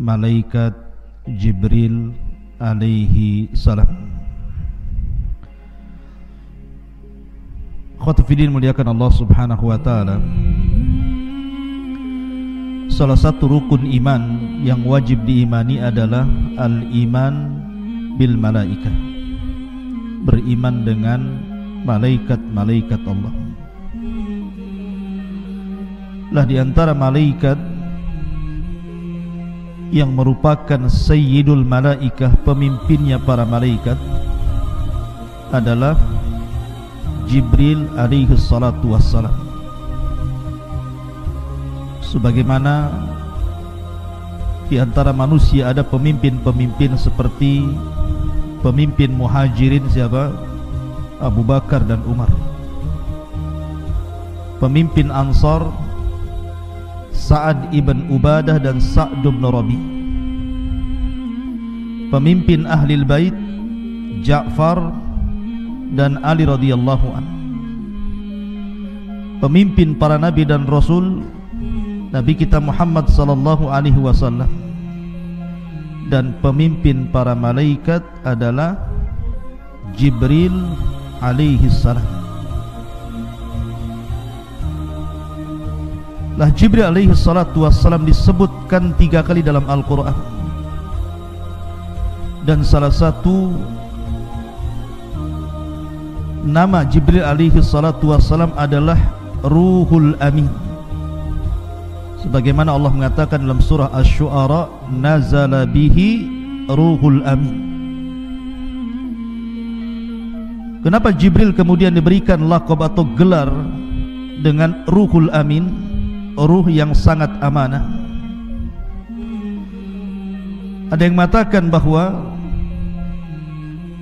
malaikat Jibril alaihi salam. Khotfidin muliakan Allah subhanahu wa ta'ala. Salah satu rukun iman yang wajib diimani adalah al-iman bil malaikah, beriman dengan malaikat-malaikat Allah. Lah di antara malaikat yang merupakan sayyidul malaikah, pemimpinnya para malaikat, adalah Jibril alaihi salatu wassalam. Sebagaimana di antara manusia ada pemimpin-pemimpin seperti pemimpin muhajirin siapa? Abu Bakar dan Umar. Pemimpin Ansar Sa'ad ibn Ubadah dan Sa'd bin Rabi. Pemimpin Ahlil Bait Ja'far dan Ali radhiyallahu an. Pemimpin para nabi dan rasul Nabi kita Muhammad sallallahu alaihi wasallam. Dan pemimpin para malaikat adalah Jibril alaihi salam. Lah Jibril alaihi salatu wassalam disebutkan 3 kali dalam Al-Quran. Dan salah satu nama Jibril alaihi salatu wassalam adalah Ruhul Amin. Sebagaimana Allah mengatakan dalam surah Asy-Syu'ara, nazala bihi Ruhul Amin. Kenapa Jibril kemudian diberikan laqab atau gelar dengan Ruhul Amin, ruh yang sangat amanah? Ada yang mengatakan bahwa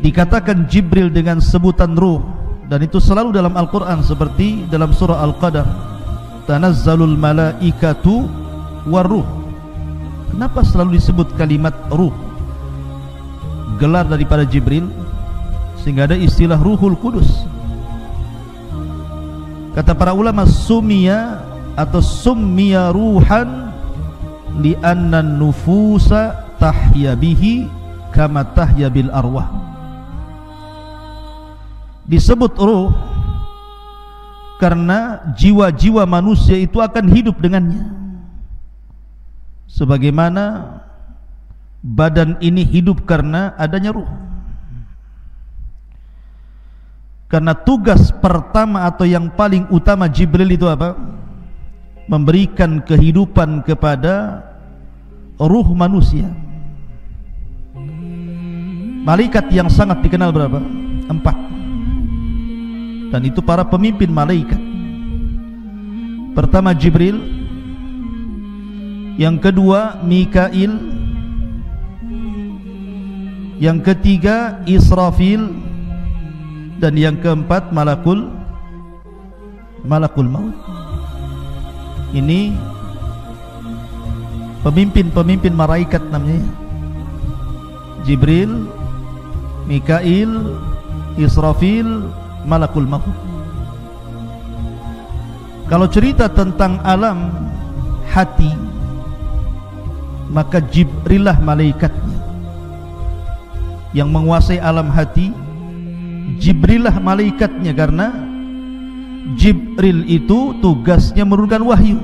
dikatakan Jibril dengan sebutan ruh, dan itu selalu dalam Al-Quran, seperti dalam surah Al-Qadar, tanazzalul malaikatu waruh. Kenapa selalu disebut kalimat ruh, gelar daripada Jibril, sehingga ada istilah Ruhul Kudus? Kata para ulama, summiya atau summiya ruhan li'anna nufusa tahya bihi kama tahya bil arwah. Disebut ruh karena jiwa-jiwa manusia itu akan hidup dengannya, sebagaimana badan ini hidup karena adanya ruh. Karena tugas pertama atau yang paling utama Jibril itu apa? Memberikan kehidupan kepada ruh manusia. Malaikat yang sangat dikenal berapa? 4. Dan itu para pemimpin malaikat. Pertama Jibril, yang kedua Mikail, yang ketiga Israfil, dan yang keempat Malakul Maut. Ini pemimpin-pemimpin malaikat namanya: Jibril, Mikail, Israfil, Malakul Maut. Kalau cerita tentang alam hati, maka Jibrillah malaikatnya yang menguasai alam hati. Jibrillah malaikatnya, karena Jibril itu tugasnya menurunkan wahyu,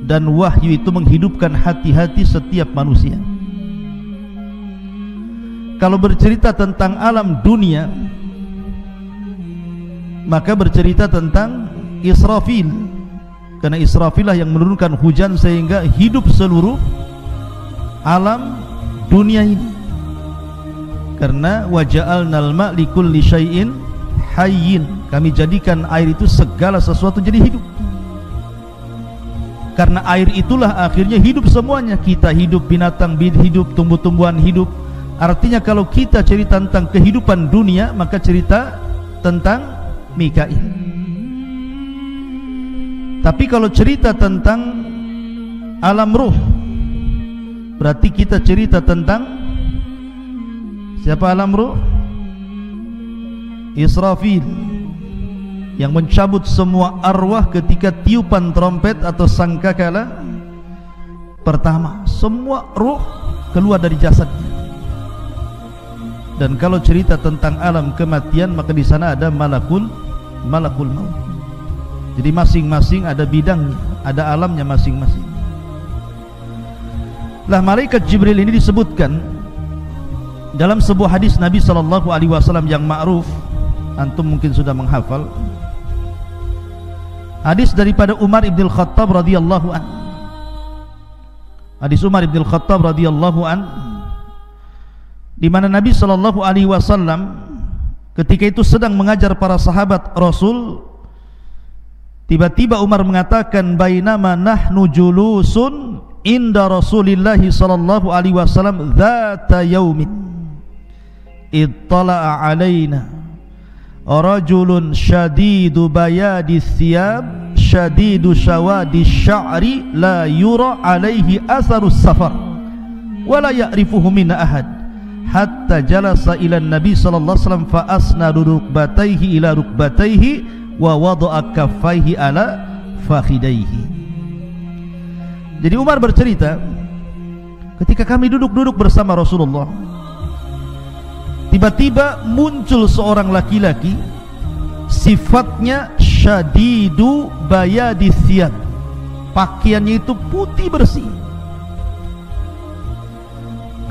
dan wahyu itu menghidupkan hati-hati setiap manusia. Kalau bercerita tentang alam dunia, maka bercerita tentang Israfil, karena Israfil lah yang menurunkan hujan sehingga hidup seluruh alam dunia ini. Karena waja'alnal ma' likulli syai'in hayyin, kami jadikan air itu segala sesuatu jadi hidup. Karena air itulah akhirnya hidup semuanya. Kita hidup, binatang hidup, tumbuh-tumbuhan hidup. Artinya kalau kita cerita tentang kehidupan dunia, maka cerita tentang Mikail. Tapi kalau cerita tentang alam ruh, berarti kita cerita tentang siapa alam ruh? Israfil, yang mencabut semua arwah ketika tiupan trompet atau sangkakala pertama, semua ruh keluar dari jasadnya. Dan kalau cerita tentang alam kematian, maka di sana ada malakul maut. Jadi masing-masing ada bidangnya, ada alamnya masing-masing. Lah malaikat Jibril ini disebutkan dalam sebuah hadis Nabi SAW yang ma'ruf, antum mungkin sudah menghafal. Hadis daripada Umar ibn Khattab radhiyallahu an. Hadis Umar ibn Khattab radhiyallahu an, di mana Nabi SAW ketika itu sedang mengajar para sahabat Rasul. Tiba-tiba Umar mengatakan, bainama nahnu julusun inda Rasulillah sallallahu alaihi wasallam dzata yaumin ittala'a alaina rajulun syadidu bayadi thiyab syadidu syawadi sya'ri la yura alaihi atharus safar wa la ya'rifuhu minna ahad hatta jalasa ila nabi sallallahu alaihi wasallam fa asnadu rukbatayhi ila rukbatayhi wa wada'a kaffaihi ala fakhidaihi. Jadi Umar bercerita, ketika kami duduk-duduk bersama Rasulullah, tiba-tiba muncul seorang laki-laki, sifatnya syadidu bayadi thiyab, pakaiannya itu putih bersih.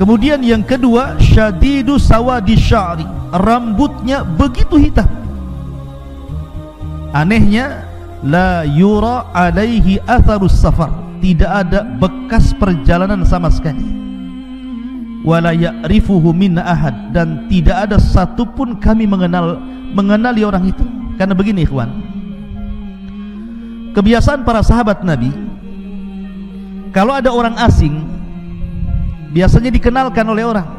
Kemudian yang kedua, syadidu sawadi sya'ri, rambutnya begitu hitam. Anehnya, la yura alaihi atharus safar, tidak ada bekas perjalanan sama sekali. Wala ya'rifuhu minna ahad, dan tidak ada satupun kami mengenali orang itu. Karena begini ikhwan, kebiasaan para sahabat Nabi, kalau ada orang asing biasanya dikenalkan oleh orang.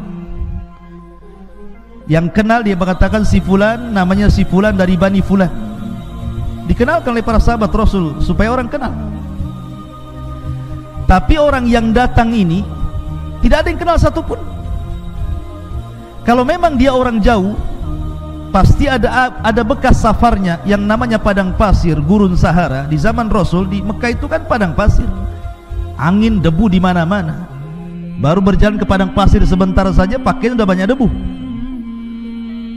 Yang kenal dia mengatakan si fulan, namanya si fulan dari Bani Fulan. Dikenalkan oleh para sahabat Rasul supaya orang kenal. Tapi orang yang datang ini tidak ada yang kenal satupun. Kalau memang dia orang jauh, pasti ada bekas safarnya yang namanya padang pasir, gurun Sahara. Di zaman Rasul di Mekah itu kan padang pasir, angin, debu di mana-mana. Baru berjalan ke padang pasir sebentar saja pakaian sudah banyak debu.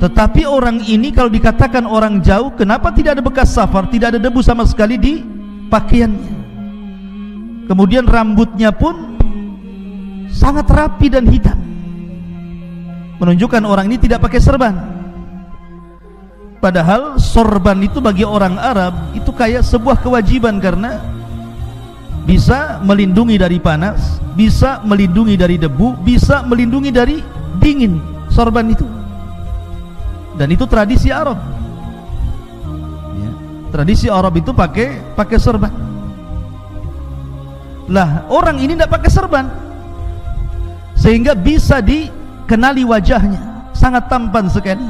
Tetapi orang ini kalau dikatakan orang jauh, kenapa tidak ada bekas safar, tidak ada debu sama sekali di pakaiannya. Kemudian rambutnya pun sangat rapi dan hitam, menunjukkan orang ini tidak pakai serban. Padahal sorban itu bagi orang Arab itu kayak sebuah kewajiban, karena bisa melindungi dari panas, bisa melindungi dari debu, bisa melindungi dari dingin. Sorban itu, dan itu tradisi Arab ya. Tradisi Arab itu pakai serban. Lah orang ini tidak pakai serban, sehingga bisa dikenali wajahnya, sangat tampan sekali.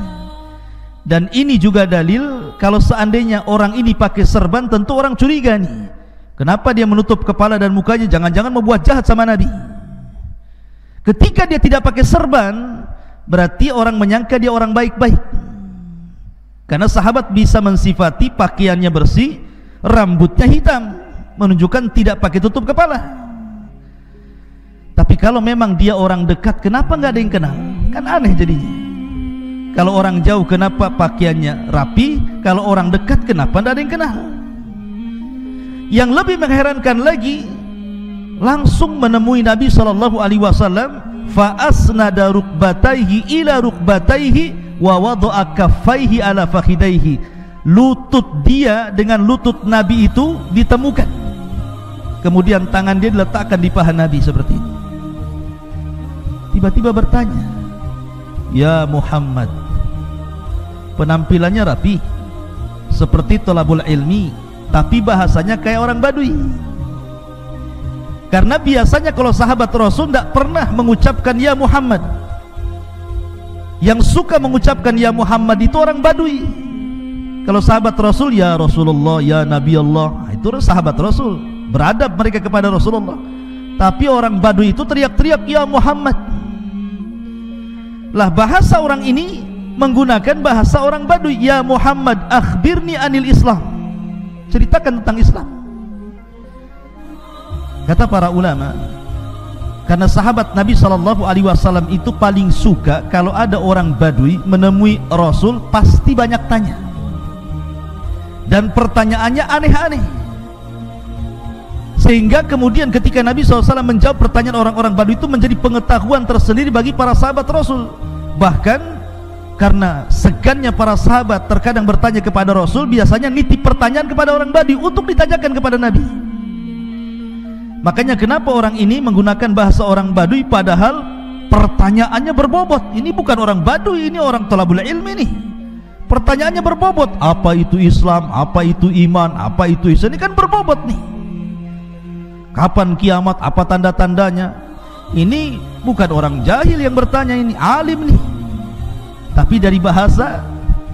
Dan ini juga dalil kalau seandainya orang ini pakai serban, tentu orang curiga nih, kenapa dia menutup kepala dan mukanya, jangan-jangan membuat jahat sama Nabi. Ketika dia tidak pakai serban, berarti orang menyangka dia orang baik-baik. Karena sahabat bisa mensifati pakaiannya bersih, rambutnya hitam, menunjukkan tidak pakai tutup kepala. Tapi kalau memang dia orang dekat, kenapa nggak ada yang kenal? Kan aneh jadinya. Kalau orang jauh kenapa pakaiannya rapi, kalau orang dekat kenapa nggak ada yang kenal? Yang lebih mengherankan lagi, langsung menemui Nabi SAW, fa asnada rukbataihi ila rukbataihi wa wada'a kaffaihi ala fakhidaihi. Lutut dia dengan lutut Nabi itu ditemukan, kemudian tangan dia diletakkan di paha Nabi seperti ini. Tiba-tiba bertanya, ya Muhammad, penampilannya rapi seperti thalabul ilmi, tapi bahasanya kayak orang Badui. Karena biasanya kalau sahabat Rasul tidak pernah mengucapkan ya Muhammad. Yang suka mengucapkan ya Muhammad itu orang Badui. Kalau sahabat Rasul ya Rasulullah, ya Nabi Allah, itu sahabat Rasul, beradab mereka kepada Rasulullah. Tapi orang Badui itu teriak-teriak ya Muhammad. Lah bahasa orang ini menggunakan bahasa orang Badui. Ya Muhammad, akhbirni anil Islam, ceritakan tentang Islam. Kata para ulama, karena sahabat Nabi SAW itu paling suka kalau ada orang Badui menemui Rasul pasti banyak tanya, dan pertanyaannya aneh-aneh, sehingga kemudian ketika Nabi SAW menjawab pertanyaan orang-orang Badui itu menjadi pengetahuan tersendiri bagi para sahabat Rasul. Bahkan karena segannya para sahabat terkadang bertanya kepada Rasul, biasanya nitip pertanyaan kepada orang Badui untuk ditanyakan kepada Nabi. Makanya kenapa orang ini menggunakan bahasa orang Badui padahal pertanyaannya berbobot. Ini bukan orang Badui, ini orang thalabul ilmi nih. Pertanyaannya berbobot. Apa itu Islam? Apa itu iman? Apa itu Islam? Ini kan berbobot nih. Kapan kiamat? Apa tanda-tandanya? Ini bukan orang jahil yang bertanya, ini alim nih. Tapi dari bahasa,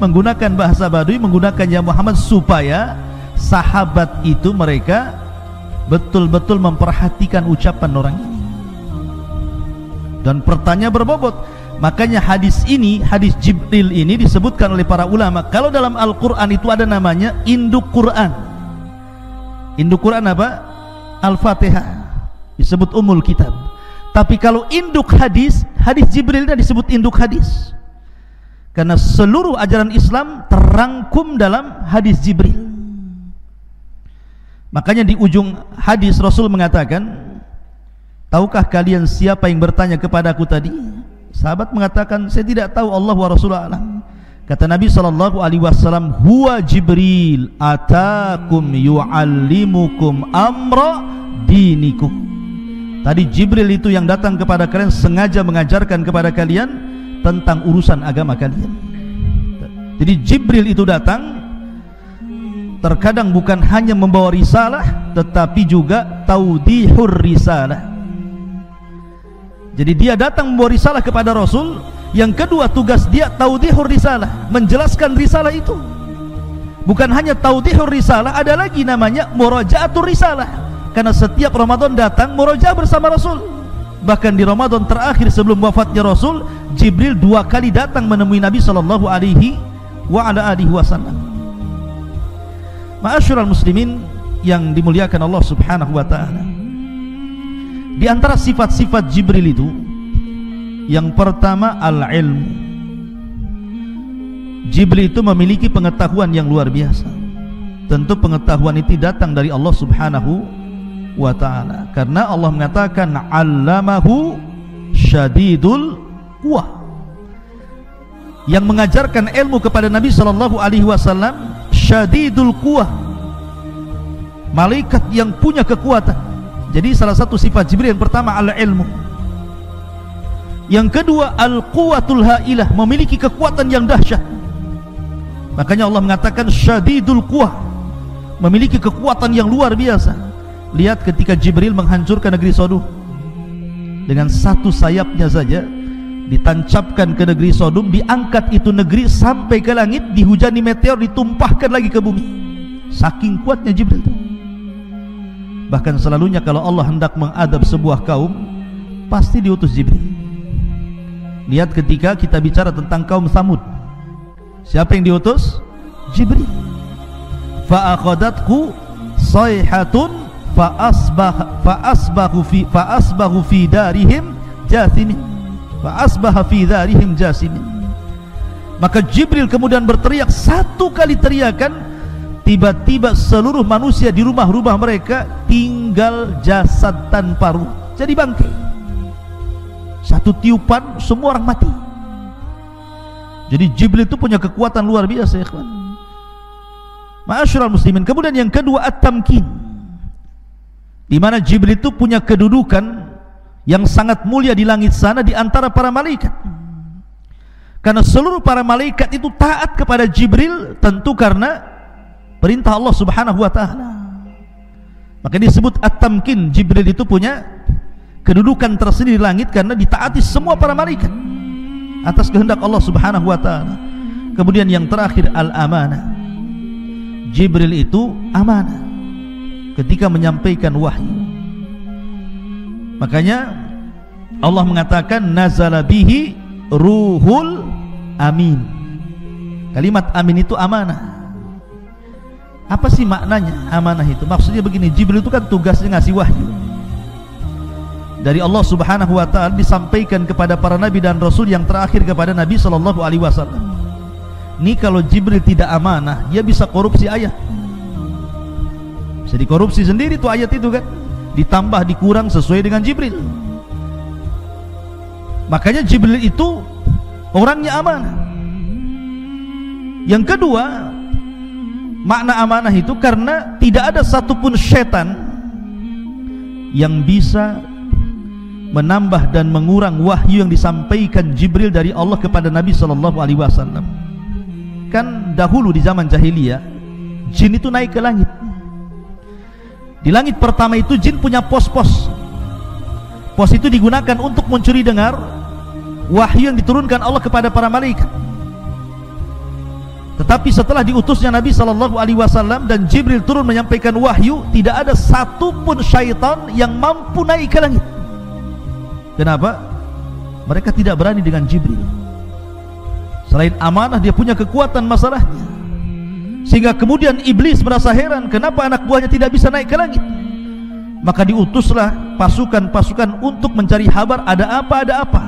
menggunakan bahasa Badui, menggunakan ya Muhammad, supaya sahabat itu mereka betul-betul memperhatikan ucapan orang ini, dan pertanyaan berbobot. Makanya hadis ini, hadis Jibril ini disebutkan oleh para ulama, kalau dalam Al-Quran itu ada namanya induk Quran. Induk Quran apa? Al-Fatihah, disebut umul kitab. Tapi kalau induk hadis, hadis Jibril ini disebut induk hadis, karena seluruh ajaran Islam terangkum dalam hadis Jibril. Makanya di ujung hadis Rasul mengatakan, tahukah kalian siapa yang bertanya kepadaku tadi? Sahabat mengatakan, saya tidak tahu, Allah wa Rasulullah alam. Kata Nabi SAW, huwa Jibril atakum yu'allimukum amra dinikum. Tadi Jibril itu yang datang kepada kalian, sengaja mengajarkan kepada kalian tentang urusan agama kalian. Jadi Jibril itu datang terkadang bukan hanya membawa risalah, tetapi juga taudihur risalah. Jadi dia datang membawa risalah kepada Rasul. Yang kedua, tugas dia taudihur risalah, menjelaskan risalah itu. Bukan hanya taudihur risalah, ada lagi namanya murajaatur risalah, karena setiap Ramadan datang murajaah bersama Rasul. Bahkan di Ramadan terakhir sebelum wafatnya Rasul, Jibril 2 kali datang menemui Nabi SAW. Ma'asyiral muslimin yang dimuliakan Allah Subhanahu wa taala, di antara sifat-sifat Jibril itu yang pertama al-ilmu. Jibril itu memiliki pengetahuan yang luar biasa. Tentu pengetahuan itu datang dari Allah Subhanahu wa taala, karena Allah mengatakan 'allamahu syadidul quwah. Yang mengajarkan ilmu kepada Nabi SAW syadidul quwah, malaikat yang punya kekuatan. Jadi salah satu sifat Jibril yang pertama al-ilmu. Yang kedua al-quwatul hailah, memiliki kekuatan yang dahsyat. Makanya Allah mengatakan syadidul quwah, memiliki kekuatan yang luar biasa. Lihat ketika Jibril menghancurkan negeri Sodom, dengan satu sayapnya saja ditancapkan ke negeri Sodom, diangkat itu negeri sampai ke langit, dihujani meteor, ditumpahkan lagi ke bumi. Saking kuatnya Jibril itu. Bahkan selalunya kalau Allah hendak mengadab sebuah kaum, pasti diutus Jibril. Lihat ketika kita bicara tentang kaum Tsamud, siapa yang diutus? Jibril. Fa'akhadathu sayhatun fa'asbahu fi darihim jathimin. Fa'asbaha fi darihim jasimin. Maka Jibril kemudian berteriak 1 kali teriakan, tiba-tiba seluruh manusia di rumah-rumah mereka tinggal jasad tanpa ruh, jadi bangkai. 1 tiupan semua orang mati. Jadi Jibril itu punya kekuatan luar biasa, ya ikhwan. Ma'asyiral muslimin. Kemudian yang kedua at-tamkin, di mana Jibril itu punya kedudukan yang sangat mulia di langit sana di antara para malaikat. Karena seluruh para malaikat itu taat kepada Jibril, tentu karena perintah Allah Subhanahu wa taala. Maka disebut at-tamkin. Jibril itu punya kedudukan tersendiri di langit karena ditaati semua para malaikat atas kehendak Allah Subhanahu wa taala. Kemudian yang terakhir al-amanah. Jibril itu amanah ketika menyampaikan wahyu. Makanya Allah mengatakan nazala bihi ruhul amin. Kalimat amin itu amanah. Apa sih maknanya amanah itu? Maksudnya begini, Jibril itu kan tugasnya ngasih wahyu. dari Allah Subhanahu wa taala disampaikan kepada para nabi dan rasul yang terakhir kepada Nabi sallallahu alaihi wasallam. Ini kalau Jibril tidak amanah, dia bisa korupsi ayat. Bisa dikorupsi sendiri tuh ayat itu kan, ditambah dikurang sesuai dengan Jibril. Makanya Jibril itu orangnya amanah. Yang kedua, makna amanah itu karena tidak ada satupun setan yang bisa menambah dan mengurang wahyu yang disampaikan Jibril dari Allah kepada Nabi sallallahu alaihi wasallam. Kan dahulu di zaman jahiliyah, jin itu naik ke langit. Di langit pertama itu jin punya pos-pos. Pos itu digunakan untuk mencuri dengar wahyu yang diturunkan Allah kepada para malaikat. Tetapi setelah diutusnya Nabi sallallahu alaihi wasallam dan Jibril turun menyampaikan wahyu, tidak ada satupun syaitan yang mampu naik ke langit. Kenapa? Mereka tidak berani dengan Jibril. Selain amanah, dia punya kekuatan masalahnya. Sehingga kemudian iblis merasa heran, kenapa anak buahnya tidak bisa naik ke langit. Maka diutuslah pasukan-pasukan untuk mencari kabar ada apa.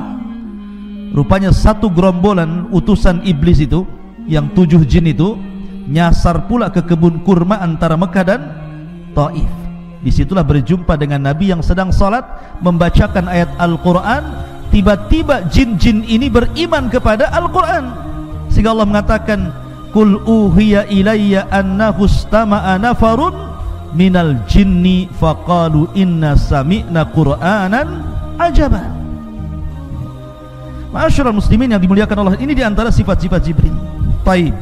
Rupanya satu gerombolan utusan iblis itu, yang 7 jin itu, nyasar pula ke kebun kurma antara Mekah dan Taif. Disitulah berjumpa dengan Nabi yang sedang salat membacakan ayat Al-Quran. Tiba-tiba jin-jin ini beriman kepada Al-Quran, sehingga Allah mengatakan, Qul uhiya ilayya annahu istama'a nafarun minal jinni faqalu inna sami'na qur'anan ajaba. Ma'asyiral muslimin yang dimuliakan Allah, ini diantara sifat-sifat Jibril. Baik,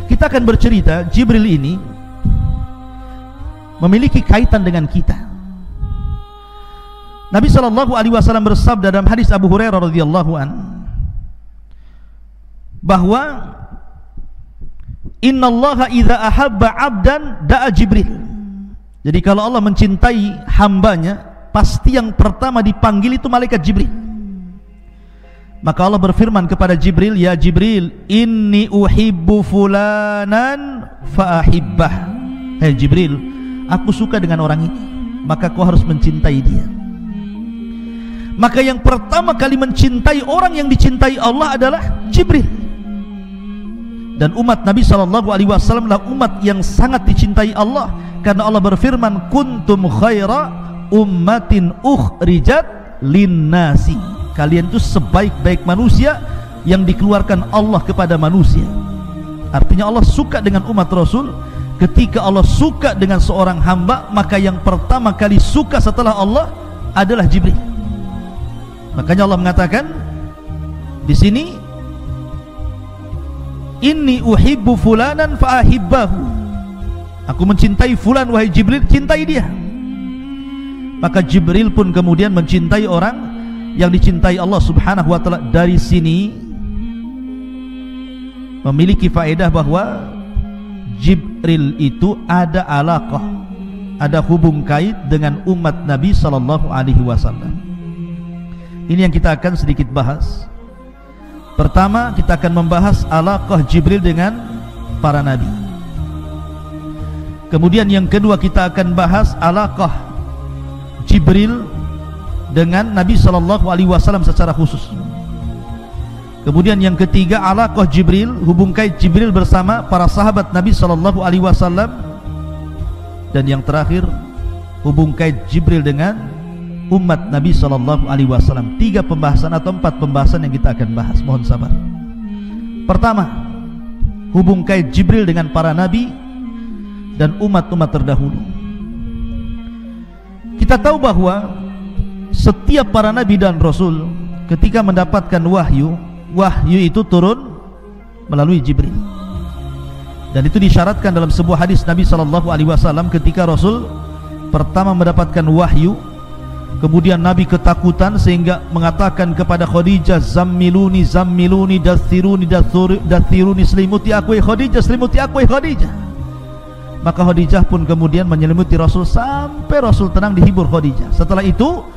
kita akan bercerita Jibril ini memiliki kaitan dengan kita. Nabi sallallahu alaihi wasallam bersabda dalam hadis Abu Hurairah radhiyallahu an, bahwa innallaha idza ahabba 'abdan da'a Jibril. Jadi kalau Allah mencintai hambanya, pasti yang pertama dipanggil itu malaikat Jibril. Maka Allah berfirman kepada Jibril, ya Jibril, inni uhibbu fulanan fa ahibbah. Hai Jibril, aku suka dengan orang ini, maka kau harus mencintai dia. Maka yang pertama kali mencintai orang yang dicintai Allah adalah Jibril. Dan umat Nabi SAW adalah umat yang sangat dicintai Allah, karena Allah berfirman, kuntum khaira ummatin ukhrijat linnasi. Kalian itu sebaik-baik manusia yang dikeluarkan Allah kepada manusia. Artinya Allah suka dengan umat Rasul. Ketika Allah suka dengan seorang hamba, maka yang pertama kali suka setelah Allah adalah Jibril. Makanya Allah mengatakan di sini, inni uhibbu fulanan fa ahibbahu. Aku mencintai fulan, wahai Jibril, cintai dia. Maka Jibril pun kemudian mencintai orang yang dicintai Allah Subhanahu wa taala. Dari sini memiliki faedah bahwa Jibril itu ada alaqah, ada hubung kait dengan umat Nabi sallallahu alaihi wasallam. Ini yang kita akan sedikit bahas. Pertama, kita akan membahas alaqah Jibril dengan para nabi. Kemudian yang kedua, kita akan bahas alaqah Jibril dengan Nabi sallallahu alaihi wasallam secara khusus. Kemudian yang ketiga, alaqah Jibril, hubung kait Jibril bersama para sahabat Nabi sallallahu alaihi wasallam. Dan yang terakhir, hubung kait Jibril dengan umat Nabi sallallahu alaihi wasallam. 3 pembahasan atau 4 pembahasan yang kita akan bahas. Mohon sabar. Pertama, hubung kait Jibril dengan para nabi dan umat-umat terdahulu. Kita tahu bahwa setiap para nabi dan rasul ketika mendapatkan wahyu, wahyu itu turun melalui Jibril. Dan itu disyaratkan dalam sebuah hadis Nabi sallallahu alaihi wasallam, ketika Rasul pertama mendapatkan wahyu, kemudian Nabi ketakutan sehingga mengatakan kepada Khadijah, zammiluni zammiluni dathiruni dathiruni, selimuti aku Khadijah, selimuti aku Khadijah. Maka Khadijah pun kemudian menyelimuti Rasul sampai Rasul tenang, dihibur Khadijah. Setelah itu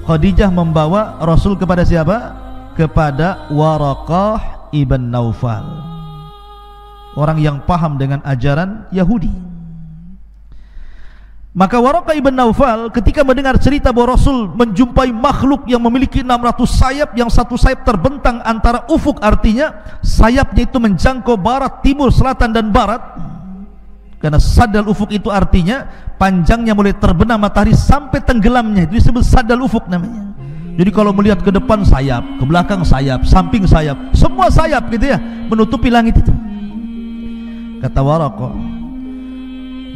Khadijah membawa Rasul kepada siapa? Kepada Waraqah ibn Naufal, orang yang paham dengan ajaran Yahudi. Maka Waraqah ibn Naufal ketika mendengar cerita bahwa Rasul menjumpai makhluk yang memiliki 600 sayap, yang satu sayap terbentang antara ufuk, artinya sayapnya itu menjangkau barat, timur, selatan dan barat. Karena sadal ufuk itu artinya panjangnya mulai terbenam matahari sampai tenggelamnya, itu disebut sadal ufuk namanya. Jadi kalau melihat ke depan sayap, ke belakang sayap, samping sayap, semua sayap gitu ya, menutupi langit itu. Kata Waraqah,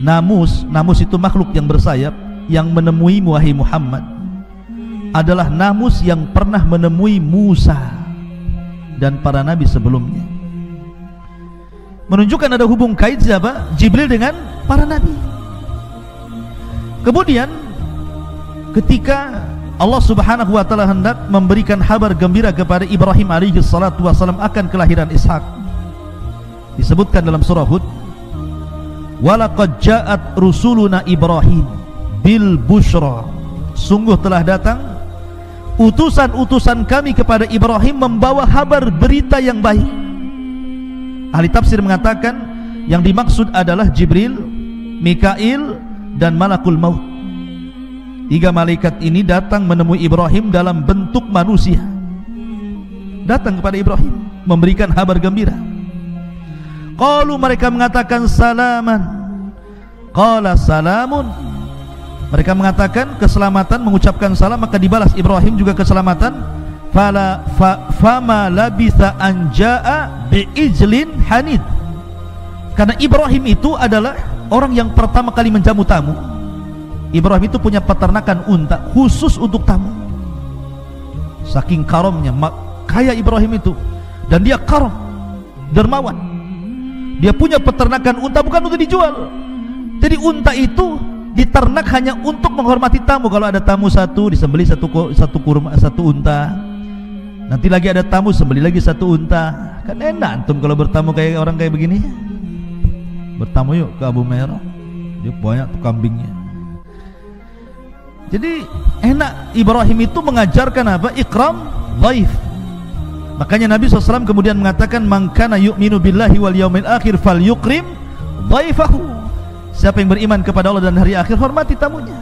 namus itu makhluk yang bersayap yang menemuimu wahai Muhammad adalah namus yang pernah menemui Musa dan para nabi sebelumnya. Menunjukkan ada hubung kait siapa? Jibril dengan para nabi. Kemudian ketika Allah Subhanahu wa taala hendak memberikan kabar gembira kepada Ibrahim alaihi salatu wasallam akan kelahiran Ishak, disebutkan dalam surah Hud, walaqad ja'at rusuluna Ibrahim bil busyra, sungguh telah datang utusan-utusan kami kepada Ibrahim membawa kabar berita yang baik. Ahli tafsir mengatakan yang dimaksud adalah Jibril, Mikail dan Malakul Maut. 3 malaikat ini datang menemui Ibrahim dalam bentuk manusia, datang kepada Ibrahim memberikan kabar gembira. Qalu, mereka mengatakan salaman. Qala salamun, mereka mengatakan keselamatan, mengucapkan salam, maka dibalas Ibrahim juga keselamatan. Fama labitha anja'a bi'ijlin hanid, karena Ibrahim itu adalah orang yang pertama kali menjamu tamu. Ibrahim itu punya peternakan unta khusus untuk tamu. Saking karomnya, kaya Ibrahim itu, dan dia karom, dermawan. Dia punya peternakan unta bukan untuk dijual. Jadi unta itu diternak hanya untuk menghormati tamu. Kalau ada tamu satu, disembelih satu unta. Nanti lagi ada tamu, sembelih lagi satu unta. Kan enak antum kalau bertamu kayak orang kayak begini. Bertamu yuk ke Abu Merah, dia banyak tuh kambingnya. Jadi enak. Ibrahim itu mengajarkan apa? Ikram dhaif. Makanya Nabi SAW kemudian mengatakan, man kana yu'minu billahi wal yaumil akhir falyukrim dhaifahu. Siapa yang beriman kepada Allah dan hari akhir, hormati tamunya.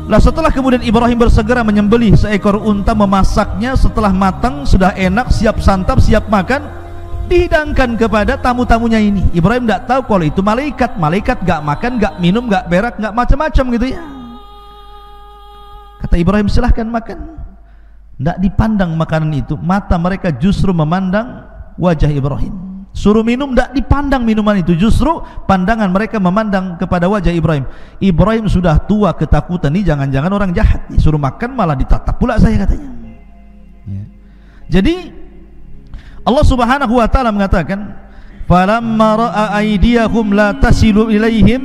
Lah setelah kemudian Ibrahim bersegera menyembelih seekor unta, memasaknya, setelah matang, sudah enak, siap santap, siap makan, dihidangkan kepada tamu-tamunya ini. Ibrahim tidak tahu kalau itu malaikat. Malaikat gak makan, gak minum, gak berak, gak macam-macam gitu ya. Kata Ibrahim, silahkan makan. Tidak dipandang makanan itu, mata mereka justru memandang wajah Ibrahim. Suruh minum, tidak dipandang minuman itu, justru pandangan mereka memandang kepada wajah Ibrahim. Ibrahim sudah tua, ketakutan, ini jangan-jangan orang jahat nih. Suruh makan malah ditatap pula saya, katanya ya. Jadi Allah Subhanahu wa ta'ala mengatakan, falamma ra'a aydiyahum la tasilu ilaihim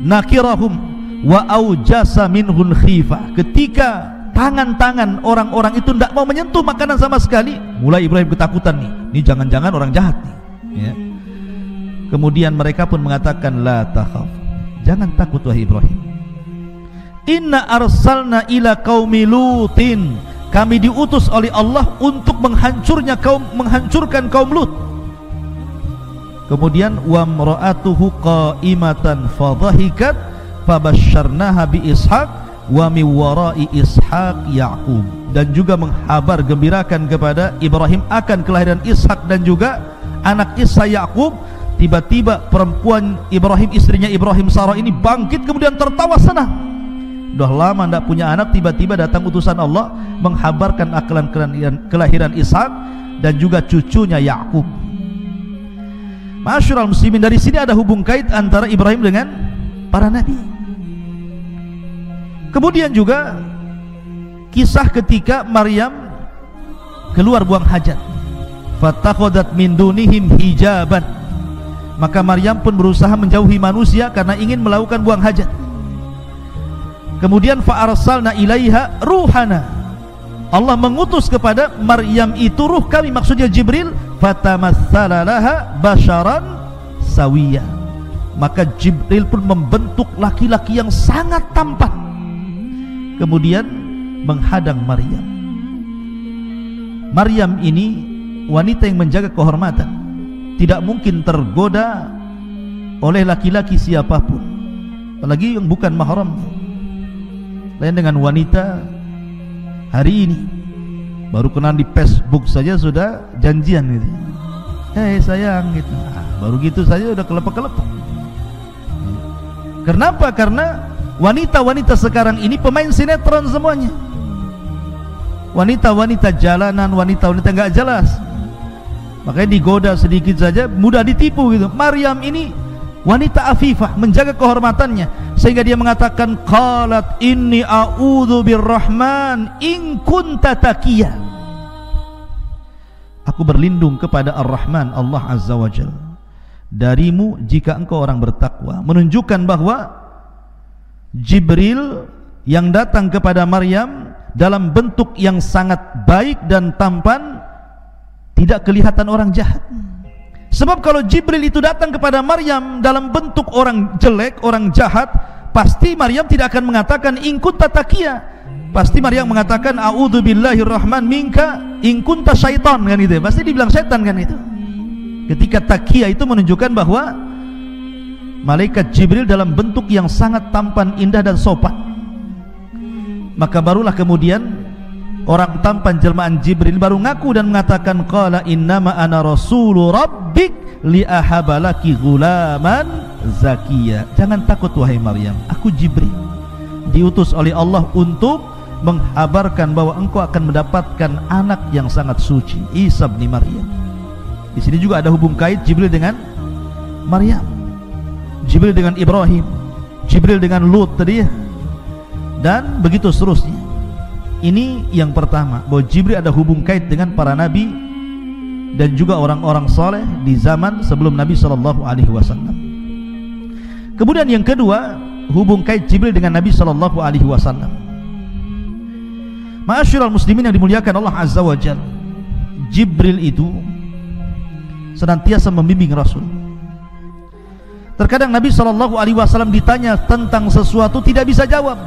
nakirahum wa aujasa minhul khifah. Ketika tangan-tangan orang-orang itu tidak mau menyentuh makanan sama sekali, mulai Ibrahim ketakutan nih, ini jangan-jangan orang jahat nih ya. Kemudian mereka pun mengatakan, la takhaf, jangan takut wahai Ibrahim, inna arsalna ila qaumi lutin, kami diutus oleh Allah untuk menghancurkan kaum Lut. Kemudian wa mra'atuhu qa'imatan fadhahikat fabasyarnaha bi Ishaq wa min wara'i Ishaq Ya'qub, dan juga menghabar gembirakan kepada Ibrahim akan kelahiran Ishak dan juga anak Ishak Ya'qub. Tiba-tiba perempuan Ibrahim, istrinya Ibrahim, Sarah ini bangkit kemudian tertawa senang. Sudah lama tidak punya anak, tiba-tiba datang utusan Allah menghabarkan akan kelahiran Ishak dan juga cucunya Ya'qub. Ma'asyiral muslimin, dari sini ada hubung kait antara Ibrahim dengan para nabi. Kemudian juga kisah ketika Maryam keluar buang hajat, fatakhadat min dunihim hijaban, maka Maryam pun berusaha menjauhi manusia karena ingin melakukan buang hajat. Kemudian fa arsalna ilaiha ruhana, Allah mengutus kepada Maryam itu ruh kami, maksudnya Jibril, fatamatsala laha basharan sawiya, maka Jibril pun membentuk laki-laki yang sangat tampan, kemudian menghadang Maryam. Maryam ini wanita yang menjaga kehormatan, tidak mungkin tergoda oleh laki-laki siapapun. apalagi yang bukan mahram. Lain dengan wanita hari ini, baru kenal di Facebook saja sudah janjian gitu. Hei sayang gitu. Nah, baru gitu saja udah kelepek-kelepek. Kenapa? Karena wanita-wanita sekarang ini pemain sinetron semuanya. Wanita-wanita jalanan, wanita-wanita nggak jelas. Makanya digoda sedikit saja mudah ditipu gitu. Maryam ini wanita afifah, menjaga kehormatannya, sehingga dia mengatakan qalat inni a'udzu birrahman in kunta taqiyya. Aku berlindung kepada Ar-Rahman, Allah Azza wa Jalla, darimu jika engkau orang bertakwa. Menunjukkan bahwa Jibril yang datang kepada Maryam dalam bentuk yang sangat baik dan tampan, tidak kelihatan orang jahat. Sebab kalau Jibril itu datang kepada Maryam dalam bentuk orang jelek, orang jahat, pasti Maryam tidak akan mengatakan in kunta taqiyya. Pasti Maryam mengatakan a'udzubillahirrahman minka in kunta syaitan, kan itu. Pasti dibilang setan kan itu. Ketika taqiyya itu menunjukkan bahwa malaikat Jibril dalam bentuk yang sangat tampan, indah dan sopan. Maka barulah kemudian orang tampan jelmaan Jibril baru ngaku dan mengatakan qala innama ana rasulu rabbik li ahabalaki gulaman zakiya. Jangan takut wahai Maryam, aku Jibril, diutus oleh Allah untuk menghabarkan bahwa engkau akan mendapatkan anak yang sangat suci, Isa bin Maryam. Di sini juga ada hubung kait Jibril dengan Maryam, Jibril dengan Ibrahim, Jibril dengan Lut tadi ya, dan begitu seterusnya. Ini yang pertama, bahwa Jibril ada hubung kait dengan para nabi dan juga orang-orang saleh di zaman sebelum Nabi SAW. Kemudian yang kedua, hubung kait Jibril dengan Nabi SAW. Ma'asyiral muslimin yang dimuliakan Allah Azza wa Jalla, Jibril itu senantiasa membimbing Rasul. Terkadang Nabi SAW ditanya tentang sesuatu tidak bisa jawab,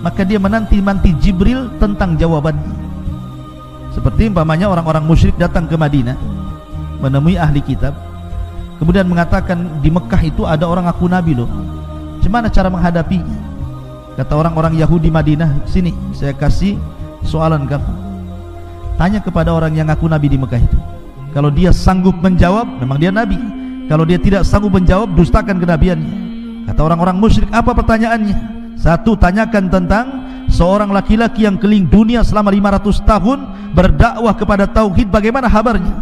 maka dia menanti-nanti Jibril tentang jawabannya. Seperti umpamanya orang-orang musyrik datang ke Madinah menemui ahli kitab, kemudian mengatakan di Mekah itu ada orang ngaku nabi loh, gimana cara menghadapinya? Kata orang-orang Yahudi Madinah, sini saya kasih soalan kamu, tanya kepada orang yang ngaku nabi di Mekah itu. Kalau dia sanggup menjawab, memang dia nabi. Kalau dia tidak sanggup menjawab, dustakan kenabiannya. Kata orang-orang musyrik, apa pertanyaannya? Satu, tanyakan tentang seorang laki-laki yang keliling dunia selama 500 tahun berdakwah kepada tauhid, bagaimana kabarnya?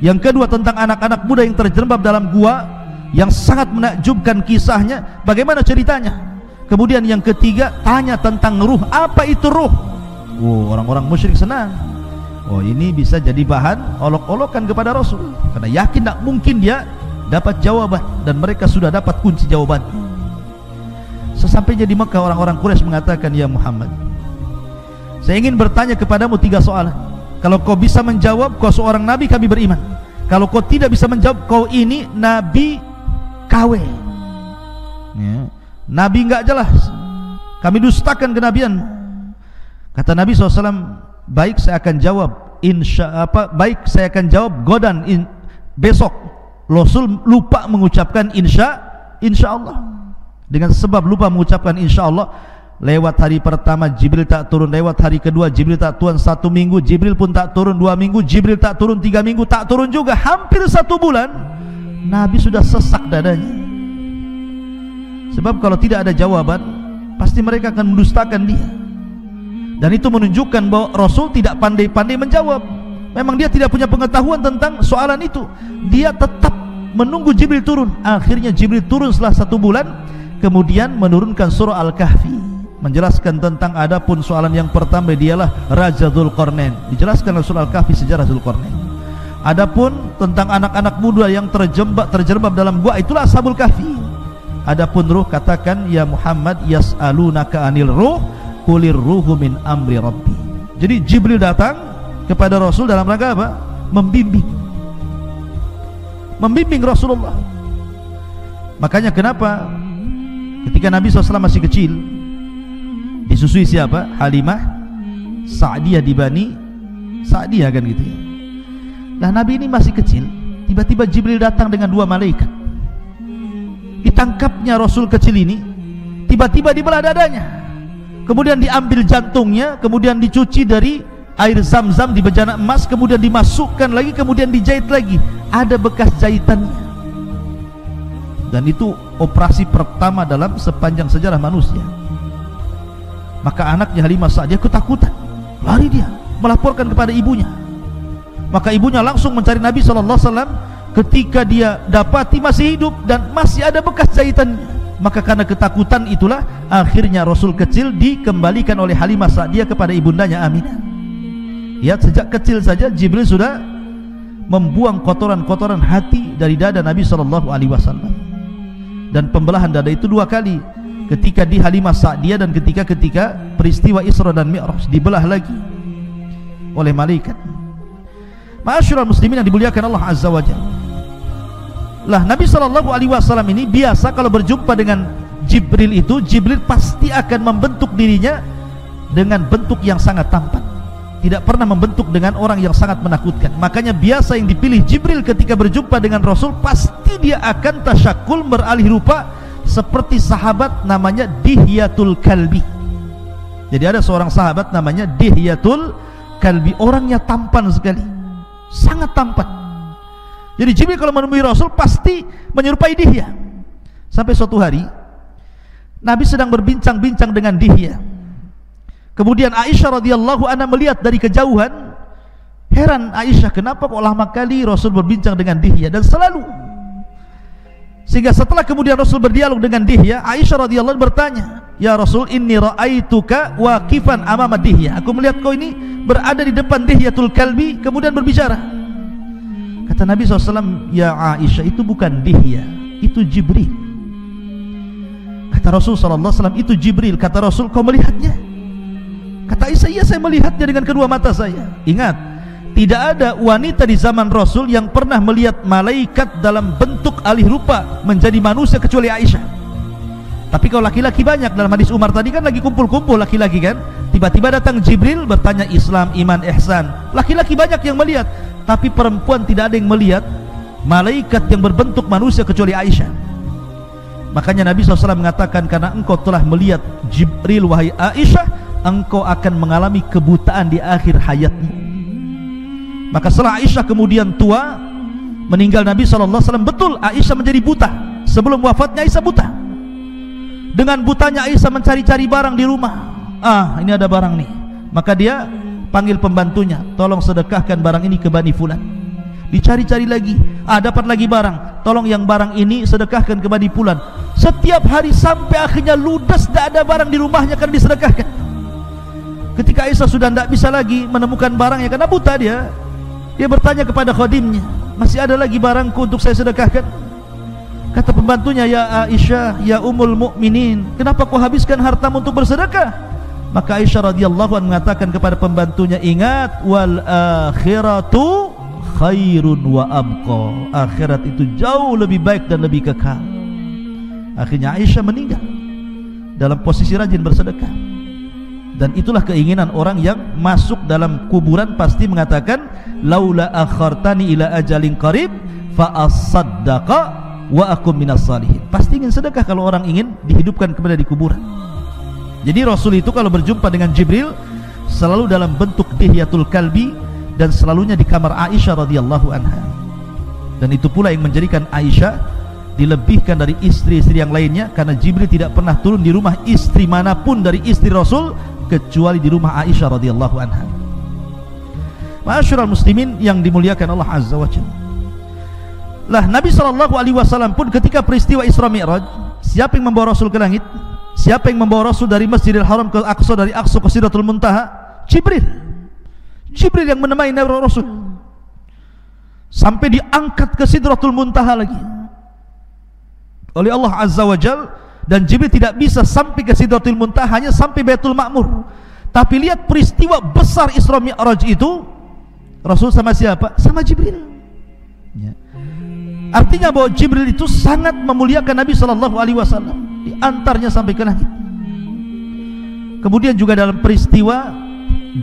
Yang kedua, tentang anak-anak muda yang terjerembab dalam gua yang sangat menakjubkan kisahnya, bagaimana ceritanya? Kemudian yang ketiga, tanya tentang ruh, apa itu ruh? Oh, orang-orang musyrik senang. Oh, ini bisa jadi bahan olok-olokan kepada Rasul, karena yakin tak mungkin dia dapat jawaban, dan mereka sudah dapat kunci jawaban. Sesampainya di Mekah, orang-orang Quraisy mengatakan, ya Muhammad, saya ingin bertanya kepadamu 3 soalan. Kalau kau bisa menjawab, kau seorang nabi, kami beriman. Kalau kau tidak bisa menjawab, kau ini nabi KW ya, nabi enggak jelas, kami dustakan kenabianmu. Kata Nabi SAW, baik saya akan jawab, baik saya akan jawab godan besok. Rasul lupa mengucapkan insya Allah. Dengan sebab lupa mengucapkan insya Allah, lewat hari pertama Jibril tak turun, lewat hari kedua Jibril tak turun, 1 minggu Jibril pun tak turun, 2 minggu Jibril tak turun, 3 minggu tak turun juga, hampir 1 bulan Nabi sudah sesak dadanya. Sebab kalau tidak ada jawaban, pasti mereka akan mendustakan dia. Dan itu menunjukkan bahwa Rasul tidak pandai-pandai menjawab. Memang dia tidak punya pengetahuan tentang soalan itu. Dia tetap menunggu Jibril turun. Akhirnya Jibril turun setelah 1 bulan, kemudian menurunkan surah Al-Kahfi, menjelaskan tentang adapun soalan yang pertama, dialah Raja Dzulqarnain. Dijelaskan dalam surah Al-Kahfi sejarah Dzulqarnain. Adapun tentang anak-anak muda yang terjerembab dalam gua, itulah Ashabul Kahfi. Adapun ruh, katakan ya Muhammad, yas'alunaka anil ruh qulir ruhu min amri rabbi. Jadi Jibril datang kepada Rasul dalam rangka apa? Membimbing Rasulullah. Makanya kenapa ketika Nabi SAW masih kecil, disusui siapa? Halimah Sa'diyah di Bani Sa'diyah, kan gitu ya. Nah, Nabi ini masih kecil, tiba-tiba Jibril datang dengan 2 malaikat. Ditangkapnya Rasul kecil ini, tiba-tiba dibelah dadanya, kemudian diambil jantungnya, kemudian dicuci dari air zam-zam di bejana emas, kemudian dimasukkan lagi, kemudian dijahit lagi, ada bekas jahitannya. Dan itu operasi pertama dalam sepanjang sejarah manusia. Maka anaknya Halimah Sa'diyah ketakutan, lari dia melaporkan kepada ibunya. Maka ibunya langsung mencari Nabi SAW. Ketika dia dapati masih hidup dan masih ada bekas jahitannya, maka karena ketakutan itulah akhirnya Rasul kecil dikembalikan oleh Halimah Sa'diyah kepada ibundanya Aminah. Lihat, sejak kecil saja Jibril sudah membuang kotoran-kotoran hati dari dada Nabi SAW. Dan pembelahan dada itu 2 kali, ketika di Halimah Sa'diyah dan ketika peristiwa Isra dan Mi'raj, dibelah lagi oleh malaikat. Ma'asyiral muslimin yang dimuliakan Allah Azza wa Jalla. Lah, Nabi SAW ini biasa kalau berjumpa dengan Jibril itu, Jibril pasti akan membentuk dirinya dengan bentuk yang sangat tampan, tidak pernah membentuk dengan orang yang sangat menakutkan. Makanya biasa yang dipilih Jibril ketika berjumpa dengan Rasul, pasti dia akan tasyakul, beralih rupa seperti sahabat namanya Dihyatul Kalbi. Jadi ada seorang sahabat namanya Dihyatul Kalbi, orangnya tampan sekali, sangat tampan. Jadi Jibril kalau menemui Rasul pasti menyerupai Dihya. Sampai suatu hari Nabi sedang berbincang-bincang dengan Dihya. Kemudian Aisyah radhiyallahu anha melihat dari kejauhan. Heran Aisyah, kenapa kok lama kali Rasul berbincang dengan Dihya, dan selalu. Sehingga setelah kemudian Rasul berdialog dengan Dihya, Aisyah radhiyallahu anha bertanya, "Ya Rasul, inni ra'aituka waqifan amama Dihya." Aku melihat kau ini berada di depan Dihyatul Kalbi, kemudian berbicara. Kata Nabi SAW, "Ya Aisyah, itu bukan Dihya, itu Jibril." Kata Rasul SAW, "Itu Jibril." Kata Rasul, "Kau melihatnya?" Kata Aisyah, "Iya, saya melihatnya dengan kedua mata saya." Ingat, tidak ada wanita di zaman Rasul yang pernah melihat malaikat dalam bentuk alih rupa menjadi manusia kecuali Aisyah. Tapi kalau laki-laki banyak, dalam hadis Umar tadi kan lagi kumpul-kumpul laki-laki kan, tiba-tiba datang Jibril bertanya Islam, iman, ihsan. Laki-laki banyak yang melihat, tapi perempuan tidak ada yang melihat malaikat yang berbentuk manusia kecuali Aisyah. Makanya Nabi SAW mengatakan, karena engkau telah melihat Jibril wahai Aisyah, engkau akan mengalami kebutaan di akhir hayatmu. Maka setelah Aisyah kemudian tua, meninggal Nabi SAW, betul Aisyah menjadi buta. Sebelum wafatnya Aisyah buta. Dengan butanya Aisyah mencari-cari barang di rumah. Ini ada barang nih. Maka dia panggil pembantunya, tolong sedekahkan barang ini ke Bani Fulan. Dicari-cari lagi, dapat lagi barang, tolong yang barang ini sedekahkan ke Bani Fulan. Setiap hari sampai akhirnya ludes, tidak ada barang di rumahnya kan disedekahkan. Ketika Aisyah sudah tidak bisa lagi menemukan barangnya karena buta dia bertanya kepada khadimnya, "Masih ada lagi barangku untuk saya sedekahkan?" Kata pembantunya, "Ya Aisyah, ya Ummul Mukminin, kenapa kau habiskan hartamu untuk bersedekah?" Maka Aisyah radhiyallahu anha mengatakan kepada pembantunya, "Ingat, wal akhiratu khairun wa abqa." Akhirat itu jauh lebih baik dan lebih kekal. Akhirnya Aisyah meninggal dalam posisi rajin bersedekah. Dan itulah keinginan orang yang masuk dalam kuburan, pasti mengatakan, "Laula akhartani ila ajalin qarib fa asaddaqa wa akum minas salihin." Pasti ingin sedekah kalau orang ingin dihidupkan kembali di kuburan. Jadi Rasul itu kalau berjumpa dengan Jibril selalu dalam bentuk Dihyatul Kalbi, dan selalunya di kamar Aisyah radhiyallahu anha. Dan itu pula yang menjadikan Aisyah dilebihkan dari istri-istri yang lainnya, karena Jibril tidak pernah turun di rumah istri manapun dari istri Rasul kecuali di rumah Aisyah radhiyallahu anha. Ma'asyiral muslimin yang dimuliakan Allah Azza wa Jalla. Lah, Nabi SAW pun ketika peristiwa Isra Mi'raj, siapa yang membawa Rasul ke langit? Siapa yang membawa Rasul dari Masjidil Haram ke Aqsa, dari Aqsa ke Sidratul Muntaha? Jibril. Jibril yang menemani Rasul sampai diangkat ke Sidratul Muntaha lagi oleh Allah Azza wa Jalla. Dan Jibril tidak bisa sampai ke Sidratul Muntaha, hanya sampai Baitul Ma'mur. Tapi lihat peristiwa besar Isra Mi'raj itu, Rasul sama siapa? Sama Jibril ya. Artinya bahwa Jibril itu sangat memuliakan Nabi SAW, diantarnya sampai ke langit. Kemudian juga dalam peristiwa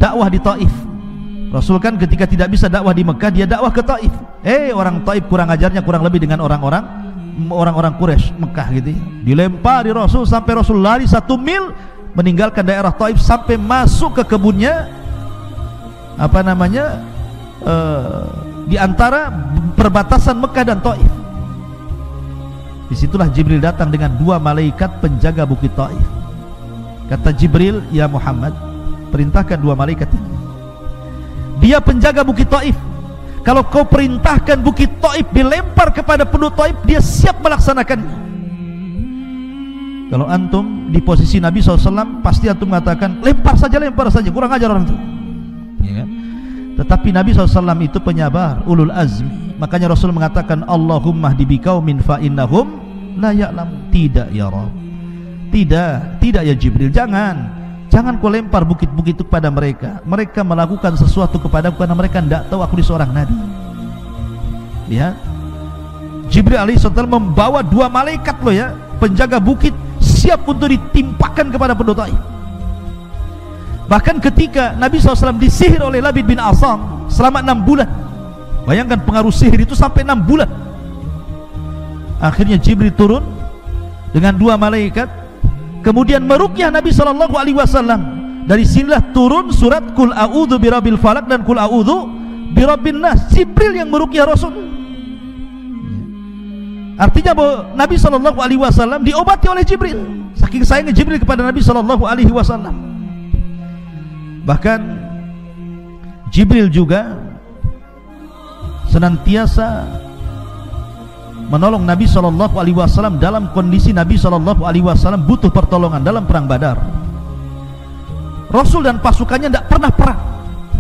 dakwah di Taif, Rasul kan ketika tidak bisa dakwah di Mekah, dia dakwah ke Taif. Orang Taif kurang ajarnya kurang lebih dengan orang-orang orang-orang Quraisy Mekah gitu ya. Dilempari Rasul sampai Rasul lari 1 mil meninggalkan daerah Taif sampai masuk ke kebunnya di antara perbatasan Mekah dan Taif. Disitulah Jibril datang dengan 2 malaikat penjaga bukit Taif. Kata Jibril, ya Muhammad, perintahkan 2 malaikat ini. Dia penjaga bukit Taif. Kalau kau perintahkan bukit Taif dilempar kepada penduduk Taif, dia siap melaksanakannya. Kalau antum di posisi Nabi SAW, pasti antum mengatakan lempar saja, kurang ajar orang itu ya kan? Tetapi Nabi SAW itu penyabar, ulul azmi. Makanya Rasul mengatakan, Allahumma hdi biqaumin fa innahum la ya'lam. Tidak ya Rabb, tidak ya Jibril, jangan kau lempar bukit-bukit itu kepada mereka. Mereka melakukan sesuatu kepadaku karena mereka tidak tahu aku seorang nabi. Lihat, Jibril alaihissalam membawa 2 malaikat loh ya, penjaga bukit, siap untuk ditimpakan kepada penduduk Taif. Bahkan ketika Nabi SAW disihir oleh Labid bin Asam selama 6 bulan, bayangkan pengaruh sihir itu sampai 6 bulan. Akhirnya Jibril turun dengan 2 malaikat, kemudian meruqyah Nabi SAW. Dari sinilah turun surat Qul a'udzu birabbil falaq dan Qul a'udzu birabbin nas. Jibril yang meruqyah Rasul. Artinya bahwa Nabi SAW diobati oleh Jibril. Saking sayangnya Jibril kepada Nabi SAW. Bahkan Jibril juga senantiasa menolong Nabi SAW dalam kondisi Nabi SAW butuh pertolongan dalam perang Badar. Rasul dan pasukannya tidak pernah perang,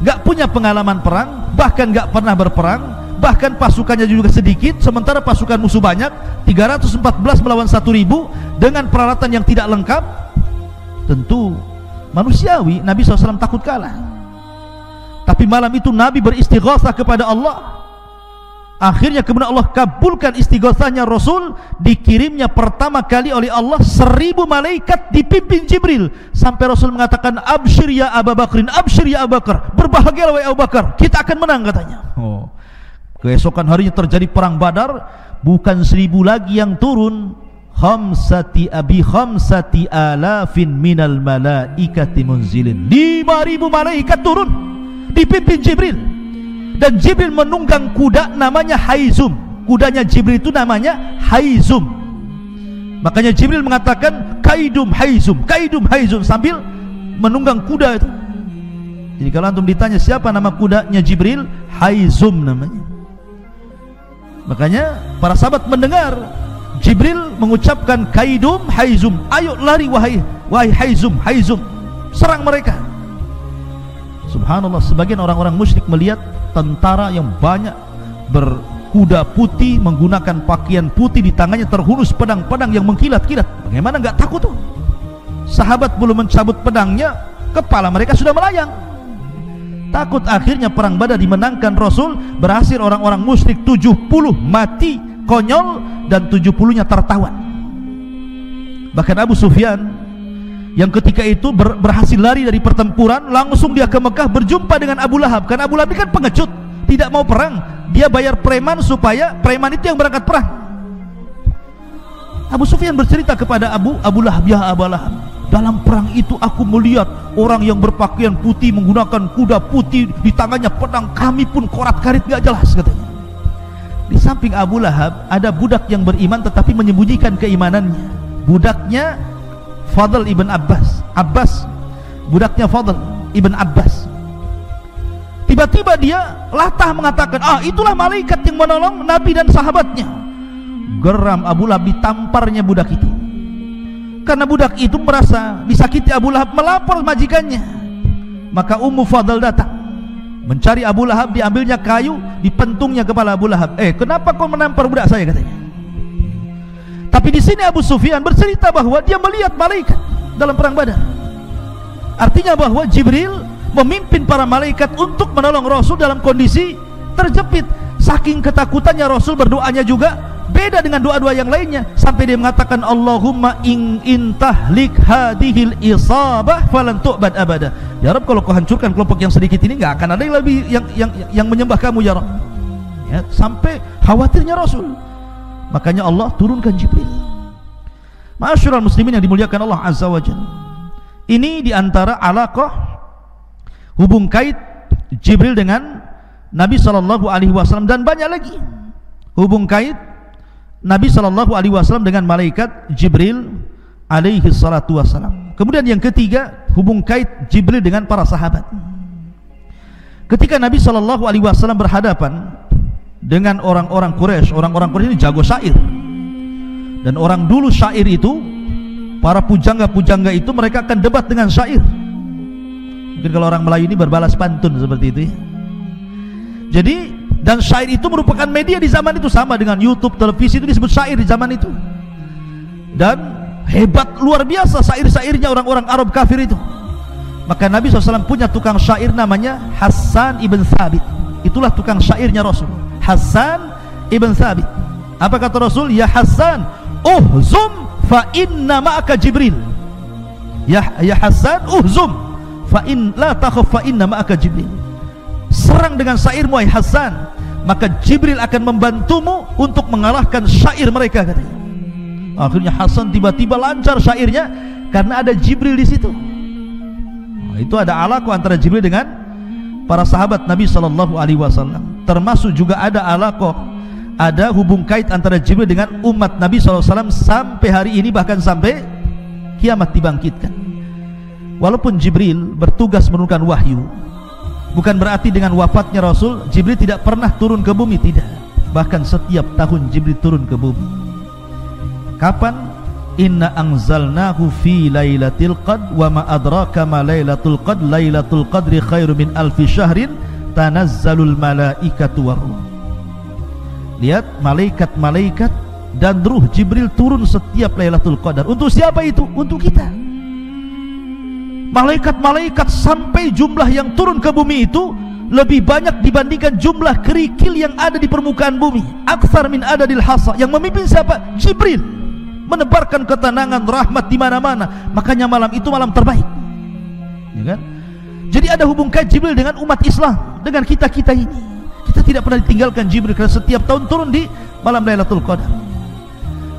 nggak punya pengalaman perang, bahkan nggak pernah berperang. Bahkan pasukannya juga sedikit, sementara pasukan musuh banyak, 314 melawan 1000 dengan peralatan yang tidak lengkap. Tentu manusiawi Nabi SAW takut kalah. Tapi malam itu Nabi beristighatsah kepada Allah. Akhirnya kemudian Allah kabulkan istighatsahnya Rasul. Dikirimnya pertama kali oleh Allah 1000 malaikat dipimpin Jibril, sampai Rasul mengatakan, absyir ya Abu Bakrin, absyir ya Abu Bakar, berbahagialah wahai Abu Bakar, kita akan menang katanya. Keesokan harinya terjadi perang Badar. Bukan 1000 lagi yang turun, khamsati alafin minal malaikati munzilin. 5000 malaikat turun dipimpin Jibril. Dan Jibril menunggang kuda namanya Haizum. Kudanya Jibril itu namanya Haizum. Makanya Jibril mengatakan kaidum Haizum sambil menunggang kuda itu. Jadi kalau antum ditanya siapa nama kudanya Jibril, Haizum namanya. Makanya para sahabat mendengar Jibril mengucapkan kaidum Haizum, ayo lari wahai Haizum, serang mereka. Subhanallah, sebagian orang-orang musyrik melihat tentara yang banyak berkuda putih, menggunakan pakaian putih, di tangannya terhunus pedang-pedang yang mengkilat-kilat. Bagaimana nggak takut tuh? Sahabat belum mencabut pedangnya, kepala mereka sudah melayang. Takut. Akhirnya perang Badar dimenangkan Rasul. Berhasil orang-orang musyrik 70 mati konyol dan 70-nya tertawan. Bahkan Abu Sufyan yang ketika itu berhasil lari dari pertempuran, langsung dia ke Mekah berjumpa dengan Abu Lahab. Karena Abu Lahab ini kan pengecut, tidak mau perang. Dia bayar preman supaya preman itu yang berangkat perang. Abu Sufyan bercerita kepada Abu Lahab, ya Abu Lahab, dalam perang itu aku melihat orang yang berpakaian putih, menggunakan kuda putih, di tangannya pedang, kami pun korat-karit gak jelas katanya. Di samping Abu Lahab ada budak yang beriman tetapi menyembunyikan keimanannya. Budaknya Fadl ibn Abbas, budaknya Fadl ibn Abbas. Tiba-tiba dia latah mengatakan, itulah malaikat yang menolong Nabi dan sahabatnya. Geram Abu Lahab, ditamparnya budak itu. Karena budak itu merasa disakiti Abu Lahab, melapor majikannya. Maka Ummu Fadl datang mencari Abu Lahab, diambilnya kayu, dipentungnya kepala Abu Lahab. Kenapa kau menampar budak saya katanya. Tapi di sini Abu Sufyan bercerita bahwa dia melihat malaikat dalam perang Badar. Artinya bahwa Jibril memimpin para malaikat untuk menolong Rasul dalam kondisi terjepit. Saking ketakutannya Rasul, berdoanya juga beda dengan doa-doa yang lainnya, sampai dia mengatakan Allahumma in tahlik hadhil isabah falan tu'bad abada. Ya Rabb, kalau kau hancurkan kelompok yang sedikit ini, nggak akan ada yang lebih yang menyembah kamu ya Rabb. Ya, sampai khawatirnya Rasul. Makanya Allah turunkan Jibril. Ma'asyiral muslimin yang dimuliakan Allah Azza wa Jalla, ini diantara alaqah hubung kait Jibril dengan Nabi SAW, dan banyak lagi hubung kait Nabi SAW dengan malaikat Jibril alaihi salatu wassalam. Kemudian yang ketiga, hubung kait Jibril dengan para sahabat. Ketika Nabi SAW berhadapan dengan orang-orang Quraisy, orang-orang Quraisy ini jago syair, dan orang dulu syair itu, para pujangga-pujangga itu, mereka akan debat dengan syair. Mungkin kalau orang Melayu ini berbalas pantun seperti itu ya. Jadi, dan syair itu merupakan media di zaman itu, sama dengan YouTube, televisi itu disebut syair di zaman itu. Dan hebat luar biasa syair-syairnya orang-orang Arab kafir itu. Maka Nabi SAW punya tukang syair namanya Hassan ibn Thabit. Itulah tukang syairnya Rasul, Hassan ibn Thabit. Apa kata Rasul? Ya Hassan, uhzum fa inna ma'aka Jibril. Ya Hassan, uhzum fa in la takhaf fa inna ma'aka Jibril. Serang dengan syairmu hai Hassan, maka Jibril akan membantumu untuk mengalahkan syair mereka, katanya. Akhirnya Hassan tiba-tiba lancar syairnya karena ada Jibril di situ. Nah, itu ada alaqah antara Jibril dengan para sahabat Nabi SAW. Termasuk juga ada alaqah, ada hubung kait antara Jibril dengan umat Nabi SAW sampai hari ini, bahkan sampai kiamat dibangkitkan. Walaupun Jibril bertugas menurunkan wahyu, bukan berarti dengan wafatnya Rasul Jibril tidak pernah turun ke bumi, tidak. Bahkan setiap tahun Jibril turun ke bumi. Kapan? Inna anzalnahu fi lailatul qadr wa ma adraka ma lailatul qadr, lailatul qadri khairu min alfi syahrin tanazzalul malaikatu waruh. Lihat, malaikat-malaikat dan ruh Jibril turun setiap Lailatul Qadar. Untuk siapa itu? Untuk kita. Malaikat-malaikat sampai jumlah yang turun ke bumi itu lebih banyak dibandingkan jumlah kerikil yang ada di permukaan bumi. Aktsar min adadil hasa. Yang memimpin siapa? Jibril. Menebarkan ketenangan, rahmat di mana-mana. Makanya malam itu malam terbaik. Ya kan? Jadi ada hubung kait Jibril dengan umat Islam, dengan kita-kita ini. Kita tidak pernah ditinggalkan Jibril, karena setiap tahun turun di malam Lailatul Qadar.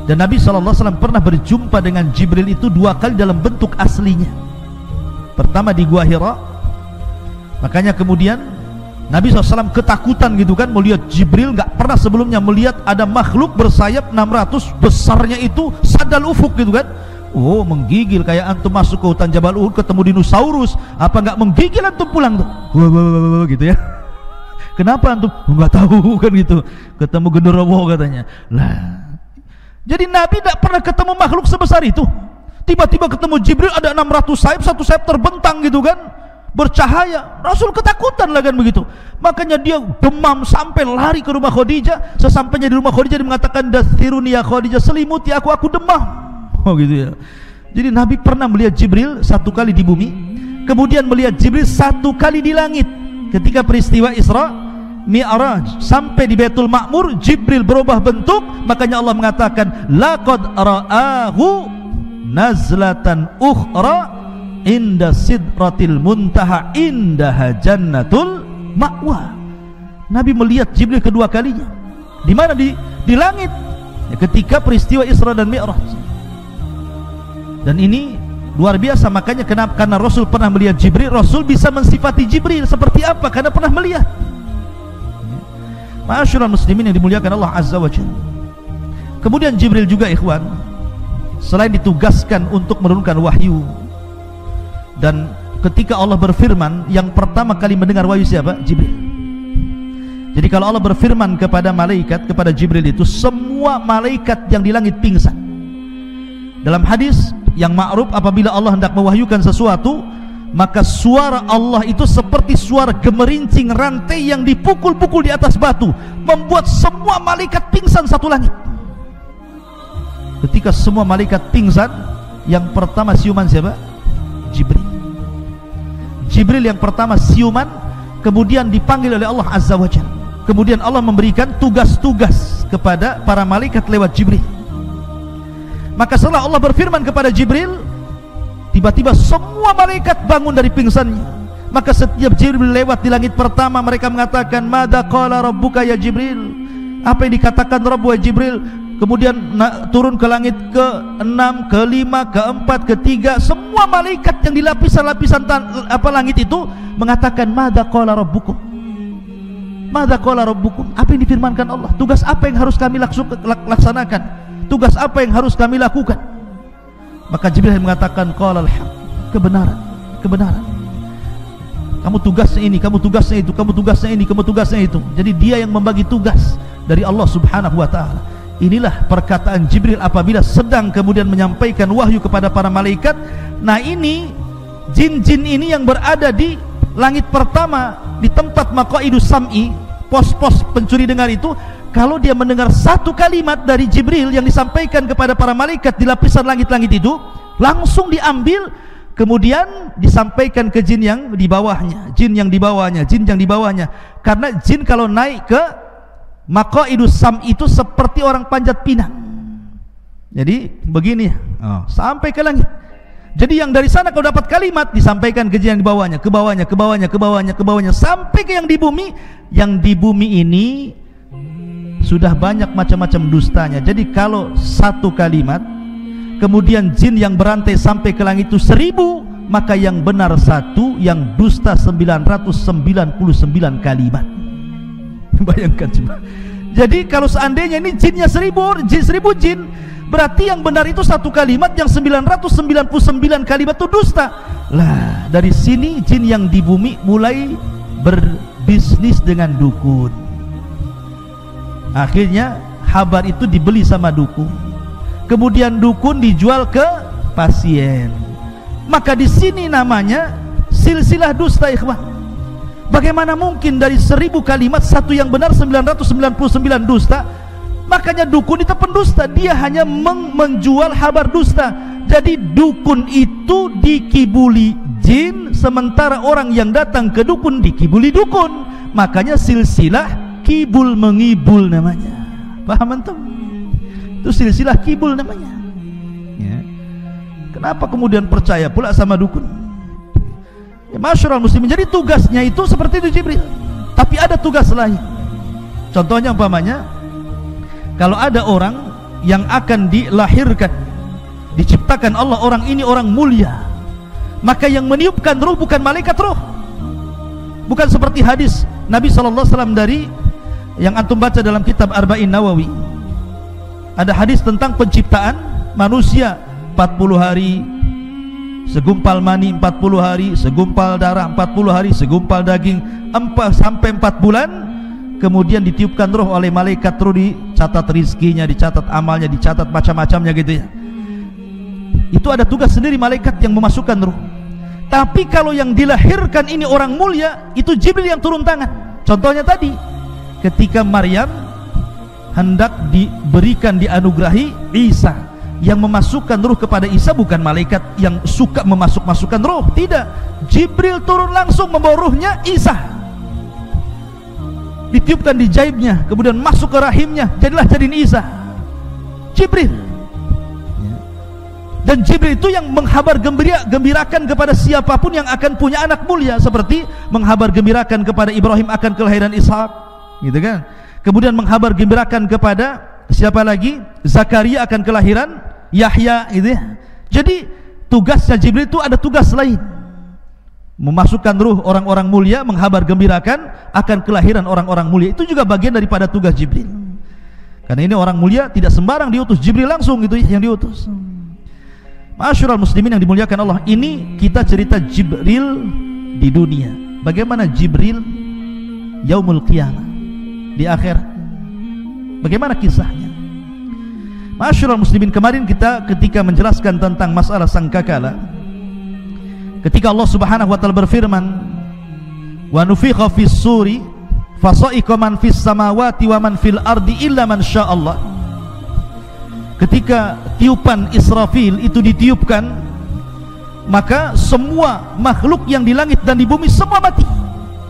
Dan Nabi SAW pernah berjumpa dengan Jibril itu 2 kali dalam bentuk aslinya. Pertama di Gua Hira. Makanya kemudian Nabi SAW ketakutan gitu kan, melihat Jibril. Gak pernah sebelumnya melihat ada makhluk bersayap 600, besarnya itu sadal ufuk gitu kan. Oh, menggigil, kayak antum masuk ke hutan Jabal Uhud ketemu dinosaurus, apa gak menggigil antum pulang tuh? Gitu ya. Kenapa antum? Enggak tahu kan gitu. Ketemu genderuwo katanya. Lah. Jadi Nabi tidak pernah ketemu makhluk sebesar itu. Tiba-tiba ketemu Jibril ada 600 sayap, satu sayap terbentang gitu kan, bercahaya. Rasul ketakutan lah kan begitu. Makanya dia demam sampai lari ke rumah Khadijah. Sesampainya di rumah Khadijah dia mengatakan, "Dathiruni ya Khadijah, selimuti aku demam." Oh gitu ya. Jadi Nabi pernah melihat Jibril 1 kali di bumi, kemudian melihat Jibril 1 kali di langit ketika peristiwa Isra Mi'raj. Sampai di Baitul Ma'mur Jibril berubah bentuk. Makanya Allah mengatakan, laqad ra'ahu nazlatan ukhra inda sidratil muntaha indaha jannatul ma'wa. Nabi melihat Jibril kedua kalinya. Di mana? Di langit ya, ketika peristiwa Isra dan Mi'raj. Dan ini luar biasa. Makanya kenapa? Karena Rasul pernah melihat Jibril, Rasul bisa mensifati Jibril seperti apa, karena pernah melihat. Ma'asyiral muslimin yang dimuliakan Allah Azza wa Jalla. Kemudian Jibril juga ikhwan, selain ditugaskan untuk menurunkan wahyu, dan ketika Allah berfirman, yang pertama kali mendengar wahyu siapa? Jibril. Jadi kalau Allah berfirman kepada malaikat, kepada Jibril itu, semua malaikat yang di langit pingsan. Dalam hadis yang ma'ruf, apabila Allah hendak mewahyukan sesuatu, maka suara Allah itu seperti suara gemerincing rantai yang dipukul-pukul di atas batu, membuat semua malaikat pingsan satu langit. Ketika semua malaikat pingsan, yang pertama siuman siapa? Jibril. Jibril yang pertama siuman, kemudian dipanggil oleh Allah Azza wa Jalla. Kemudian Allah memberikan tugas-tugas kepada para malaikat lewat Jibril. Maka setelah Allah berfirman kepada Jibril, tiba-tiba semua malaikat bangun dari pingsannya. Maka setiap Jibril lewat di langit pertama, mereka mengatakan, "Madza qala rabbuka ya Jibril?" Apa yang dikatakan Rabb wa Jibril? kemudian turun ke langit ke-6, ke-5, ke-4, ke-3, semua malaikat yang di lapisan-lapisan langit itu mengatakan, madza qala rabbukum, madza qala rabbukum, apa yang difirmankan Allah, tugas apa yang harus kami laksanakan, tugas apa yang harus kami lakukan. Maka Jibril mengatakan, qala al-haq, kebenaran, kebenaran. Kamu tugasnya ini, kamu tugasnya itu, kamu tugasnya ini, kamu tugasnya itu. Jadi dia yang membagi tugas dari Allah Subhanahu wa ta'ala. Inilah perkataan Jibril apabila sedang kemudian menyampaikan wahyu kepada para malaikat. Nah, ini jin-jin ini yang berada di langit pertama, di tempat maqaidus sam'i, pos-pos pencuri dengar itu, kalau dia mendengar satu kalimat dari Jibril yang disampaikan kepada para malaikat di lapisan langit-langit itu, langsung diambil, kemudian disampaikan ke jin yang di bawahnya, jin yang di bawahnya, jin yang di bawahnya. Karena jin kalau naik ke maqaidus sam itu seperti orang panjat pinang. Jadi begini, sampai ke langit. Jadi yang dari sana kalau dapat kalimat disampaikan ke jin yang di bawahnya, ke bawahnya, ke bawahnya, ke bawahnya, ke bawahnya, sampai ke yang di bumi. Yang di bumi ini sudah banyak macam-macam dustanya. Jadi kalau satu kalimat, kemudian jin yang berantai sampai ke langit itu 1000, maka yang benar 1, yang dusta 999 kalimat. Bayangkan coba. Jadi kalau seandainya ini jinnya 1000 jin, berarti yang benar itu satu kalimat, yang 999 kalimat itu dusta. Lah, dari sini jin yang di bumi mulai berbisnis dengan dukun. Akhirnya kabar itu dibeli sama dukun, kemudian dukun dijual ke pasien. Maka di sini namanya silsilah dusta, ikhwan. Bagaimana mungkin dari 1000 kalimat satu yang benar, 999 dusta? Makanya dukun itu pendusta, dia hanya menjual kabar dusta. Jadi dukun itu dikibuli jin, sementara orang yang datang ke dukun dikibuli dukun. Makanya silsilah kibul mengibul namanya. Paham antum? Itu silsilah kibul namanya. Ya. Kenapa kemudian percaya pula sama dukun? Ya, masyarul muslimin. Jadi tugasnya itu seperti itu Jibril. Tapi ada tugas lain. Contohnya umpamanya, kalau ada orang yang akan dilahirkan, diciptakan Allah, orang ini orang mulia, maka yang meniupkan ruh bukan malaikat ruh. Bukan seperti hadis Nabi SAW dari yang antum baca dalam kitab Arba'in Nawawi. Ada hadis tentang penciptaan manusia, 40 hari segumpal mani, 40 hari segumpal darah, 40 hari segumpal daging, 4 bulan, kemudian ditiupkan roh oleh malaikat, roh dicatat rizkinya, dicatat amalnya, dicatat macam-macamnya gitu ya. Itu ada tugas sendiri malaikat yang memasukkan roh. Tapi kalau yang dilahirkan ini orang mulia, itu Jibril yang turun tangan. Contohnya tadi ketika Maryam hendak diberikan, dianugerahi Isa, yang memasukkan ruh kepada Isa bukan malaikat yang suka masukkan ruh, tidak. Jibril turun langsung membawa ruhnya Isa, ditiupkan di jaibnya, kemudian masuk ke rahimnya, jadiin Isa. Jibril. Dan Jibril itu yang gembirakan kepada siapapun yang akan punya anak mulia, seperti gembirakan kepada Ibrahim akan kelahiran Ishak, gitu kan. Kemudian gembirakan kepada siapa lagi? Zakaria akan kelahiran Yahya, gitu ya. Jadi tugasnya Jibril itu ada tugas lain, memasukkan ruh orang-orang mulia, gembirakan akan kelahiran orang-orang mulia. Itu juga bagian daripada tugas Jibril. Karena ini orang mulia, tidak sembarang diutus, Jibril langsung gitu yang diutus. Masyarul muslimin yang dimuliakan Allah, ini kita cerita Jibril di dunia. Bagaimana Jibril yaumul qiyamah, di akhirat, bagaimana kisahnya? Masyarul muslimin, kemarin kita ketika menjelaskan tentang masalah sangkakala, ketika Allah Subhanahu wa taala berfirman, wa nufikha fis suri fasa'iqa man fis samawati wa man fil ardi illa man sya'allah. Ketika tiupan Israfil itu ditiupkan, maka semua makhluk yang di langit dan di bumi semua mati,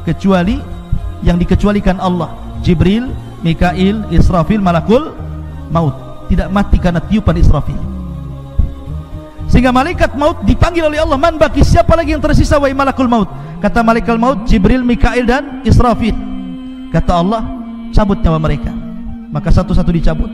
kecuali yang dikecualikan Allah. Jibril, Mikail, Israfil, malakul maut tidak mati karena tiupan Israfil. Sehingga malaikat maut dipanggil oleh Allah, man baki, siapa lagi yang tersisa wahai malakul maut? Kata malaikat maut, Jibril, Mikail dan Israfil. Kata Allah, cabut nyawa mereka. Maka satu-satu dicabut.